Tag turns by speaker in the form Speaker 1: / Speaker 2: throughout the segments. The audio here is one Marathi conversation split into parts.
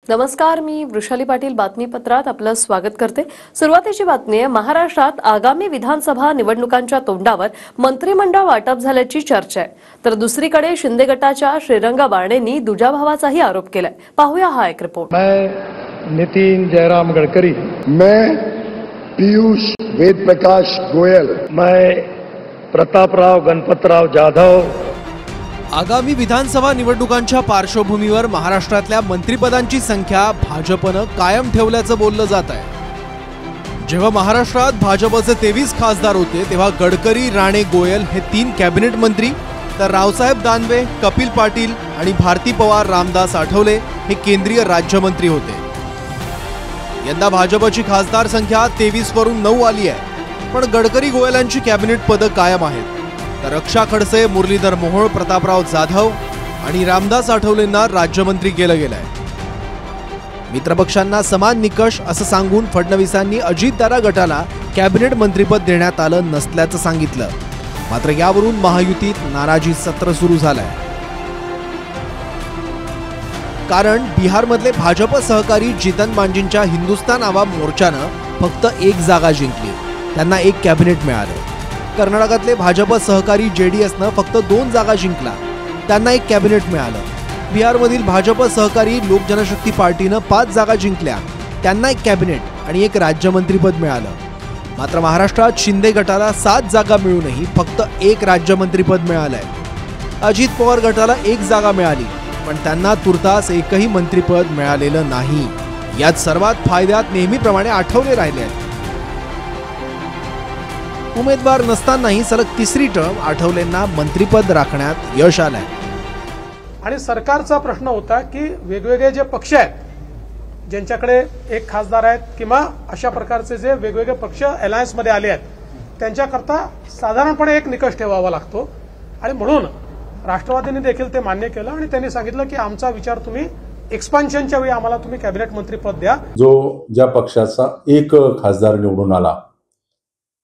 Speaker 1: नमस्कार, मी वृषाली पाटील बातमीपत्रात आपलं स्वागत करते। सुरुवातीची बातमी आहे। महाराष्ट्रात आगामी विधानसभा निवडणुकांच्या तोंडावर मंत्रिमंडळ वाटप झाल्याची चर्चा आहे, तर दुसरीकडे शिंदे गटाच्या श्रीरंग बारणेंनी दुजाभावाचाही आरोप केलाय। पाहूया हा एक रिपोर्ट।
Speaker 2: मैं नितिन जयराम गडकरी,
Speaker 3: मैं पीयूष वेद प्रकाश गोयल,
Speaker 2: मैं प्रतापराव गणपतराव जाधव।
Speaker 4: आगामी विधानसभा निवडणुकांच्या पार्श्वभूमीवर महाराष्ट्रातल्या मंत्रिपदांची संख्या भाजपनं कायम ठेवल्याचं बोललं जात आहे। जेव्हा महाराष्ट्रात भाजपचे 23 खासदार होते तेव्हा गडकरी, राणे, गोयल हे 3 कॅबिनेट मंत्री, तर रावसाहेब दानवे, कपिल पाटील आणि भारती पवार, रामदास आठवले हे केंद्रीय राज्यमंत्री होते। यंदा भाजपची खासदार संख्या 23 वरून 9 आली आहे, पण गडकरी, गोयलांची कॅबिनेट पदं कायम आहेत। तर रक्षा खडसे, मुरलीधर मोहोळ, प्रतापराव जाधव आणि रामदास आठवलेंना राज्यमंत्री केलं गेलंय। मित्रपक्षांना समान निकष असं सांगून फडणवीसांनी अजितदादा गटाला कॅबिनेट मंत्रीपद देण्यात आलं नसल्याचं सांगितलं। मात्र यावरून महायुतीत नाराजी सत्र सुरू झालंय, कारण बिहारमधले भाजप सहकारी जितन मांझींच्या हिंदुस्तान आवाम मोर्चानं फक्त 1 जागा जिंकली, त्यांना 1 कॅबिनेट मिळालं। कर्नाटकातले भाजप सहकारी जेडीएसनं फक्त 2 जागा जिंकला, त्यांना 1 कॅबिनेट मिळालं। बिहारमधील भाजप सहकारी लोक जनशक्ती पार्टीनं 5 जागा जिंकल्या, त्यांना 1 कॅबिनेट आणि 1 राज्यमंत्रीपद मिळालं। मात्र महाराष्ट्रात शिंदे गटाला 7 जागा मिळूनही फक्त 1 राज्यमंत्रीपद मिळालंय। अजित पवार गटाला 1 जागा मिळाली, पण त्यांना तुर्तास एकही मंत्रीपद मिळालेलं नाही। यात सर्वात फायद्यात नेहमीप्रमाणे आठवले राहिले आहेत। उमेदवार नसतानाही सलग 3री टर्म आठवलेंना मंत्रिपद राखण्यात यश आलंय।
Speaker 5: आणि सरकारचा प्रश्न होता की वेगवेगळे जे पक्ष आहेत, ज्यांच्याकडे 1 खासदार आहेत किंवा अशा प्रकारचे जे वेगवेगळे पक्ष अलायन्स मध्ये आले आहेत, त्यांच्याकरता साधारणपणे एक निकष ठेवावा लागतो। आणि म्हणून राष्ट्रवादीने देखील ते मान्य केलं आणि त्यांनी सांगितलं की आमचा विचार तुम्ही एक्सपान्शनच्या वेळी आम्हाला तुम्ही कॅबिनेट मंत्रीपद द्या।
Speaker 6: ज्या पक्षाचा 1 खासदार निवडून आला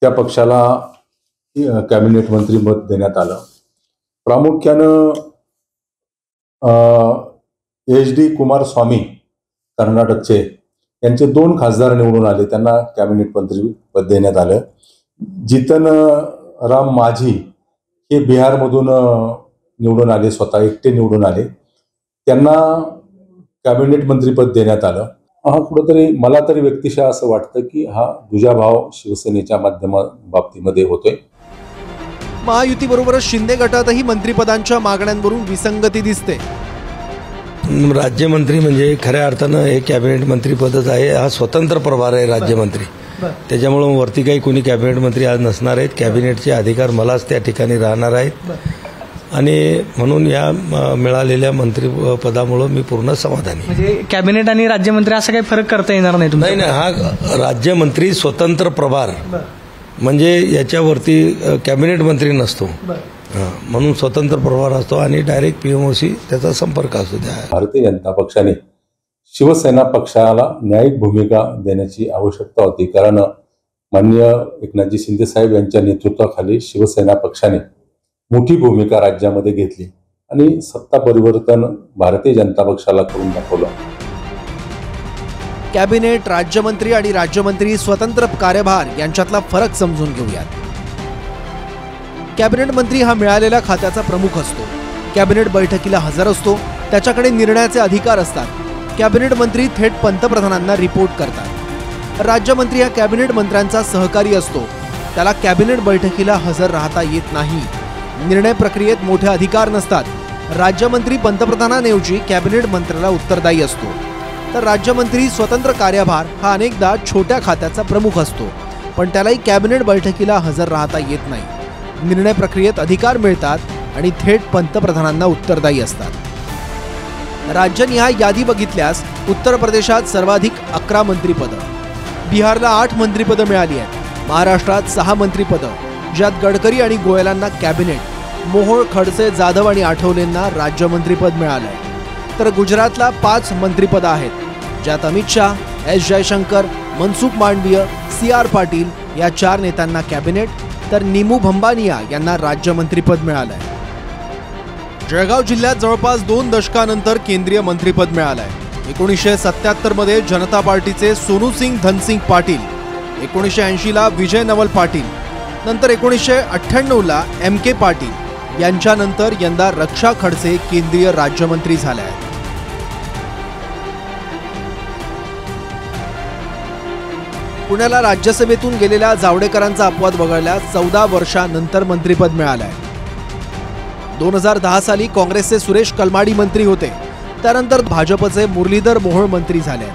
Speaker 6: त्या पक्षाला कॅबिनेट मंत्रीपद देण्यात आलं। प्रामुख्यानं HD कुमारस्वामी कर्नाटकचे, यांचे 2 खासदार निवडून आले, त्यांना कॅबिनेट मंत्रीपद देण्यात आलं। जितन राम माझी हे बिहारमधून निवडून आले, स्वतः एकटे निवडून आले, त्यांना कॅबिनेट मंत्रीपद देण्यात आलं। हा कुठेतरी मला तरी व्यक्तिशः असं वाटतं की हा दुजाभाव शिवसेनेच्या बाबतीमध्ये होतोय।
Speaker 4: महायुतीबरोबरच शिंदे गटातही मंत्रिपदांच्या मागण्यांवरून विसंगती दिसते।
Speaker 7: राज्यमंत्री म्हणजे खऱ्या अर्थानं हे कॅबिनेट मंत्रीपदच आहे, हा स्वतंत्र प्रभार आहे राज्यमंत्री। त्याच्यामुळे वरती काही कोणी कॅबिनेट मंत्री आज नसणार आहेत, कॅबिनेटचे अधिकार मलाच त्या ठिकाणी राहणार आहेत। आणि म्हणून या मिळालेल्या मंत्रिपदामुळे मी पूर्ण समाधानी।
Speaker 8: म्हणजे कॅबिनेट आणि राज्यमंत्री असं काही फरक करता येणार नाही?
Speaker 7: नाही, हा राज्यमंत्री स्वतंत्र प्रभार, म्हणजे याच्यावरती कॅबिनेट मंत्री नसतो, म्हणून स्वतंत्र प्रभार असतो आणि डायरेक्ट PMOशी त्याचा संपर्क असतो।
Speaker 6: भारतीय जनता पक्षाने शिवसेना पक्षाला न्यायिक भूमिका देण्याची आवश्यकता होती, कारण माननीय एकनाथजी शिंदे साहेब यांच्या नेतृत्वाखाली शिवसेना पक्षाने मोठी भूमिका राज्यामध्ये घेतली आणि सत्ता परिवर्तन भारतीय जनता पक्षाला करून दाखवलं।
Speaker 4: कॅबिनेट, राज्यमंत्री आणि राज्यमंत्री स्वतंत्र कार्यभार यांच्यातला फरक समजून घेऊयात। कॅबिनेट मंत्री हा मिळालेल्या खात्याचा प्रमुख असतो, कॅबिनेट बैठकीला हजर असतो, त्याच्याकडे निर्णयाचे अधिकार असतात। कॅबिनेट मंत्री थेट पंतप्रधानांना रिपोर्ट करतात। राज्यमंत्री हा कॅबिनेट मंत्र्यांचा सहकारी असतो, त्याला कॅबिनेट बैठकीला हजर राहता येत नाही, निर्णय प्रक्रियेत मोठे अधिकार नसतात। राज्यमंत्री पंतप्रधानांऐवजी कॅबिनेट मंत्र्याला उत्तरदायी असतो, तर राज्यमंत्री स्वतंत्र कार्यभार हा अनेकदा छोट्या खात्याचा प्रमुख असतो, पण त्यालाही कॅबिनेट बैठकीला हजर राहता येत नाही। निर्णय प्रक्रियेत अधिकार मिळतात आणि थेट पंतप्रधानांना उत्तरदायी असतात। राज्यनिहाय यादी बघितल्यास उत्तर प्रदेशात सर्वाधिक 11 मंत्रिपदं, बिहारला 8 मंत्रिपदं मिळाली आहेत, महाराष्ट्रात 6 मंत्रिपदं, ज्यात गडकरी आणि गोयलांना कॅबिनेट, मोहोळ, खडसे, जाधव आणि आठवलेंना राज्यमंत्रीपद मिळालंय। तर गुजरातला 5 मंत्रिपदं आहेत, ज्यात अमित शाह, S जयशंकर, मनसुख मांडवीय, CR पाटील या 4 नेत्यांना कॅबिनेट, तर नीमू भंबानिया यांना राज्यमंत्रीपद मिळालंय। जळगाव जिल्ह्यात जवळपास 2 दशकानंतर केंद्रीय मंत्रिपद मिळालंय। 1977 मध्ये जनता पार्टीचे सोनू सिंग धनसिंग पाटील, 1980 ला विजय नवल पाटील, नंतर 1998 ला MK पाटील यांच्यानंतर यंदा रक्षा खडसे केंद्रीय राज्यमंत्री झाले आहेत. पुण्याला राज्यसभेतून गेलेल्या जावडेकरांचा अपवाद वगळल्यास 14 वर्षांनंतर मंत्रिपद मिळालं आहे. 2010 साली काँग्रेसचे सुरेश कलमाडी मंत्री होते. त्यानंतर भाजपचे मुरलीधर मोहोळ मंत्री झाले.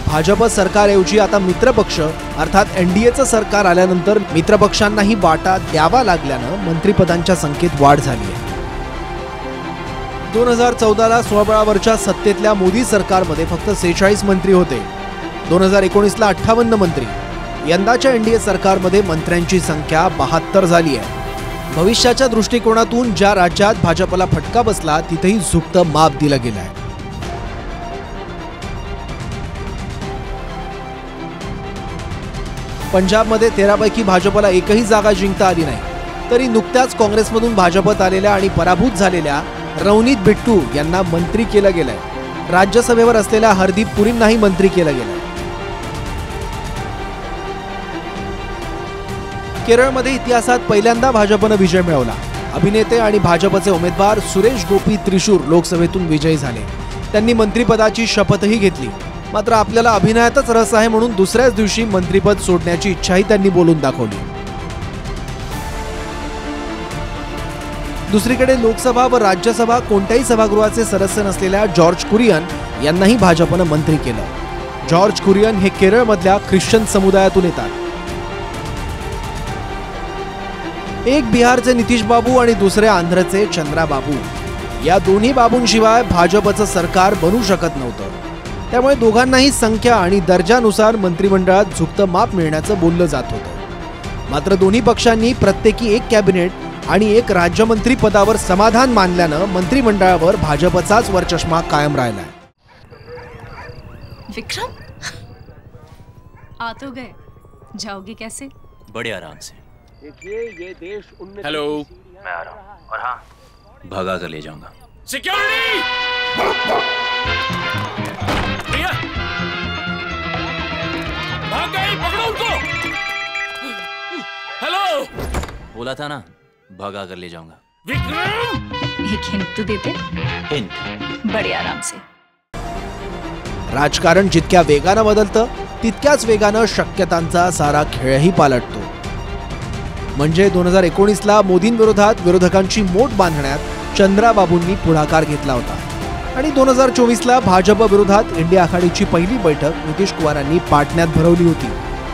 Speaker 4: भाजप सरकारऐवजी आता मित्रपक्ष अर्थात NDAचं सरकार आल्यानंतर मित्रपक्षांनाही वाटा द्यावा लागल्यानं मंत्रिपदांच्या संख्येत वाढ झाली आहे. 2014 ला स्वबळावरच्या सत्तेतल्या मोदी सरकारमध्ये फक्त 46 मंत्री होते. 2019 ला 58 मंत्री. यंदाच्या NDA सरकारमध्ये मंत्र्यांची संख्या 72 झाली आहे. भविष्याच्या दृष्टिकोनातून ज्या राज्यात भाजपला फटका बसला तिथेही झुकतं माप दिलं गेलं आहे. पंजाबमध्ये 13 पैकी भाजपला एकही जागा जिंकता आली नाही. तरी नुकत्याच काँग्रेसमधून भाजपत आलेल्या आणि पराभूत झालेल्या रवनीत बिट्टू यांना मंत्री केलं गेलंय. राज्यसभेवर असलेल्या हरदीप पुरींनाही मंत्री केलं गेलंय. केरळमध्ये इतिहासात पहिल्यांदा भाजपनं विजय मिळवला. अभिनेते आणि भाजपचे उमेदवार सुरेश गोपी त्रिशूर लोकसभेतून विजयी झाले. त्यांनी मंत्रिपदाची शपथही घेतली. मात्र आपल्याला अभिनयातच रस आहे म्हणून दुसऱ्याच दिवशी मंत्रिपद सोडण्याची इच्छाही त्यांनी बोलून दाखवली. दुसरीकडे लोकसभा व राज्यसभा कोणत्याही सभागृहाचे सदस्य नसलेल्या जॉर्ज कुरियन यांनाही भाजपनं मंत्री केलं. जॉर्ज कुरियन हे केरळमधल्या ख्रिश्चन समुदायातून येतात. एक बिहारचे नितीश बाबू आणि दुसरे आंध्रचे चंद्राबाबू, या दोन्ही बाबूंशिवाय भाजपचं सरकार बनू शकत नव्हतं. त्यामुळे दोघांनाही संख्या आणि दर्जानुसार मंत्रिमंडळात झुकतं माप मिळण्याचं बोललं जात होतं. मात्र दोन्ही पक्षांनी प्रत्येकी एक कॅबिनेट आणि एक राज्यमंत्री पदावर समाधान मानल्यानं मंत्रिमंडळावर भाजपचाच वरचष्मा कायम राहिलाय.
Speaker 9: विक्रम, आ तो गए, जाओगे कैसे?
Speaker 10: बड़े आराम से.
Speaker 11: ये देश
Speaker 10: हेलो, मैं आ रहा हूँ. और हाँ, भगा कर ले जाऊंगा. सिक्योरिटी! भैया, भाग गए, पकड़ो उनको. हेलो, बोला था ना, भगा कर ले जाऊंगा. विक्रम,
Speaker 9: एक हिंट तो देते.
Speaker 10: हिंट,
Speaker 9: बड़े आराम से.
Speaker 4: राजकारण जितक्या वेगानं बदलतं तितक्याच वेगानं शक्यतांचा सारा खेळही पालटतो. म्हणजे 2019 ला मोदींविरोधात विरोधकांची मोट बांधण्यात चंद्राबाबूंनी पुढाकार घेतला होता आणि 2024 ला भाजप विरोधात इंडिया आघाडीची पहिली बैठक नितीश कुमारांनी पाटण्यात भरवली होती.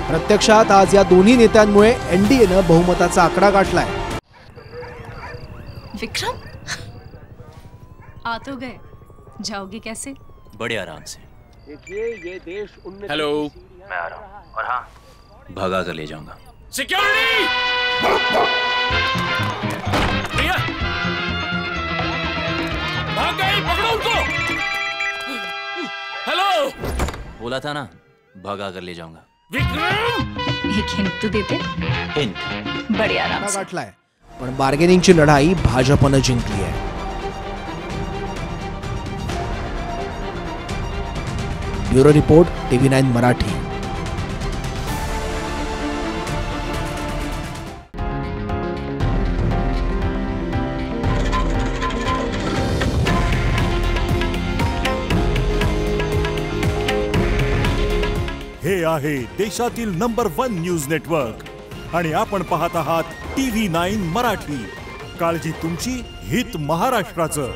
Speaker 4: प्रत्यक्षात आज या दोन्ही नेत्यांमुळे NDAनं बहुमताचा आकडा गाठलाय.
Speaker 9: विक्रम, आ तो गए, जाओगे कैसे?
Speaker 10: बड़े आराम से.
Speaker 11: ये देश
Speaker 10: हेलो, मैं आ रहा हूँ. और हाँ, भगा कर ले जाऊंगा. सिक्योरिटी! भैया, भाग गए, पकड़ो उनको. हेलो, बोला था ना, भगा कर ले जाऊंगा. विक्रम,
Speaker 9: एक हिंट तो देते.
Speaker 10: हिंट,
Speaker 9: बड़े आराम से.
Speaker 4: गाठलाय. पण बार्गेनिंगची लढाई भाजपनं जिंकली आहे. Bureau report, TV9 Marathi.
Speaker 12: हे आहे देशातील नंबर 1 न्यूज नेटवर्क आणि आपण पाहत आहात TV9 मराठी. काळजी तुमची, हित महाराष्ट्राचं.